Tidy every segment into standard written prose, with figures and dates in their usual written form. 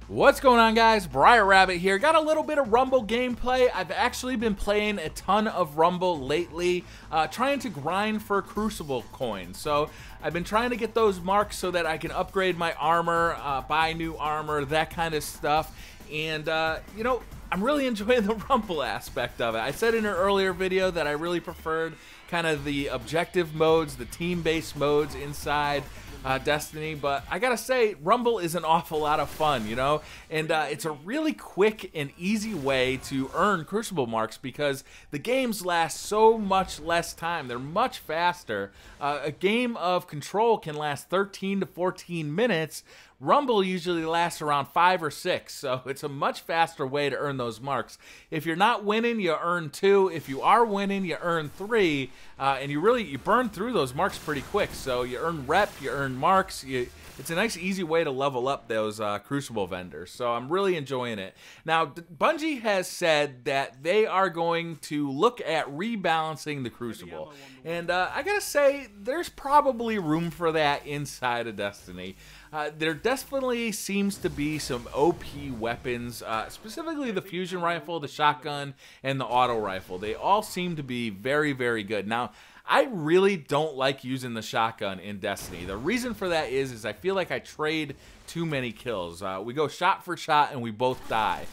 What's going on, guys? BriarRabbit here. Got a little bit of Rumble gameplay. I've actually been playing a ton of Rumble lately, trying to grind for Crucible coins. So I've been trying to get those marks so that I can upgrade my armor, buy new armor, that kind of stuff. And, you know, I'm really enjoying the Rumble aspect of it. I said in an earlier video that I really preferred kind of the objective modes, the team-based modes inside Destiny, but I gotta say, Rumble is an awful lot of fun, you know, and it's a really quick and easy way to earn Crucible marks because the games last so much less time. They're much faster. A game of Control can last 13 to 14 minutes. Rumble usually lasts around 5 or 6, so it's a much faster way to earn those marks. If you're not winning, you earn 2. If you are winning, you earn 3, and you burn through those marks pretty quick. So you earn rep, you earn marks. It's a nice, easy way to level up those Crucible vendors. So I'm really enjoying it. Now, Bungie has said that they are going to look at rebalancing the Crucible, and I gotta say, there's probably room for that inside of Destiny. There definitely seems to be some OP weapons, specifically the fusion rifle, the shotgun, and the auto rifle. They all seem to be very, very good. Now, I really don't like using the shotgun in Destiny. The reason for that is I feel like I trade too many kills. We go shot for shot and we both die,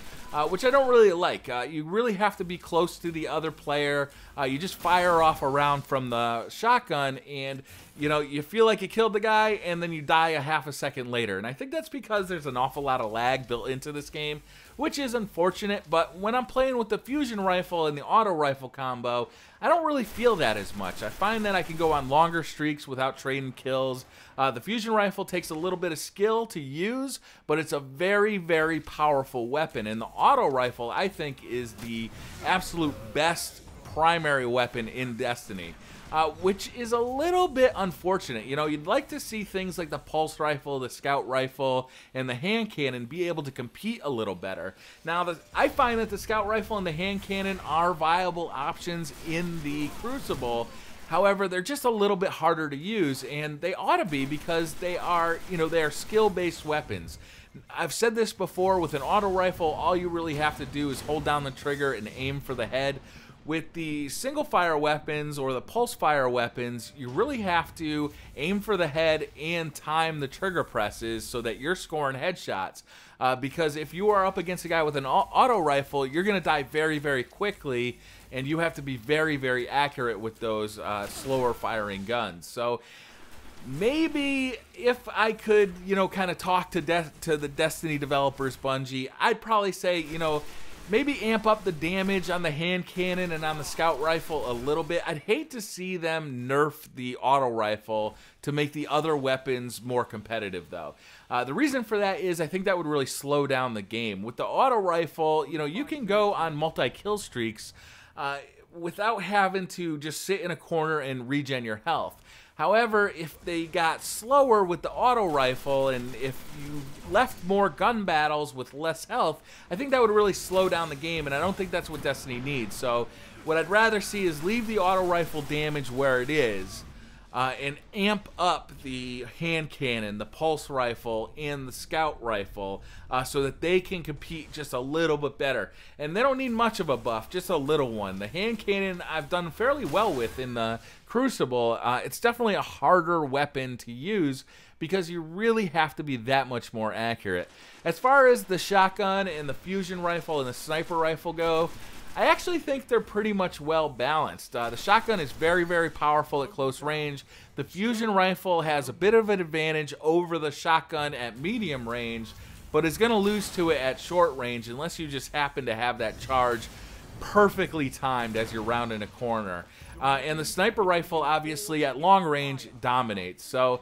which I don't really like. You really have to be close to the other player. You just fire off a round from the shotgun and, you know, you feel like you killed the guy and then you die a half a second later. And I think that's because there's an awful lot of lag built into this game, which is unfortunate. But when I'm playing with the fusion rifle and the auto rifle combo, I don't really feel that as much. I find that I can go on longer streaks without trading kills. The fusion rifle takes a little bit of skill to use, but it's a very, very powerful weapon. And the auto rifle, I think, is the absolute best primary weapon in Destiny, which is a little bit unfortunate. You know, you'd like to see things like the pulse rifle, the scout rifle, and the hand cannon be able to compete a little better. Now, I find that the scout rifle and the hand cannon are viable options in the Crucible. However, they're just a little bit harder to use, and they ought to be because they are, you know, they are skill-based weapons. I've said this before, with an auto rifle, all you really have to do is hold down the trigger and aim for the head. With the single fire weapons or the pulse fire weapons, you really have to aim for the head and time the trigger presses so that you're scoring headshots. Because if you are up against a guy with an auto rifle, you're going to die very, very quickly, and you have to be very, very accurate with those slower firing guns. So maybe if I could, you know, kind of talk to the Destiny developers, Bungie, I'd probably say, you know, maybe amp up the damage on the hand cannon and on the scout rifle a little bit. I'd hate to see them nerf the auto rifle to make the other weapons more competitive, though. The reason for that is I think that would really slow down the game. With the auto rifle, you know, you can go on multi-kill streaks without having to just sit in a corner and regen your health. However, if they got slower with the auto rifle and if you left more gun battles with less health, I think that would really slow down the game, and I don't think that's what Destiny needs. So what I'd rather see is leave the auto rifle damage where it is, and amp up the hand cannon, the pulse rifle, and the scout rifle so that they can compete just a little bit better. And they don't need much of a buff, just a little one. The hand cannon I've done fairly well with in the Crucible. It's definitely a harder weapon to use because you really have to be that much more accurate. As far as the shotgun and the fusion rifle and the sniper rifle go, I actually think they're pretty much well balanced. The shotgun is very, very powerful at close range. The fusion rifle has a bit of an advantage over the shotgun at medium range, but is going to lose to it at short range unless you just happen to have that charge perfectly timed as you're rounding a corner. And the sniper rifle, obviously, at long range dominates. So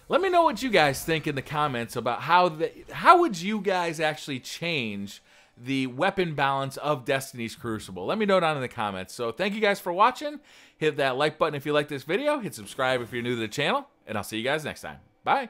let me know what you guys think in the comments about how would you guys actually change the weapon balance of Destiny's Crucible. Let me know down in the comments. So thank you guys for watching. Hit that like button if you like this video. Hit subscribe if you're new to the channel. And I'll see you guys next time. Bye.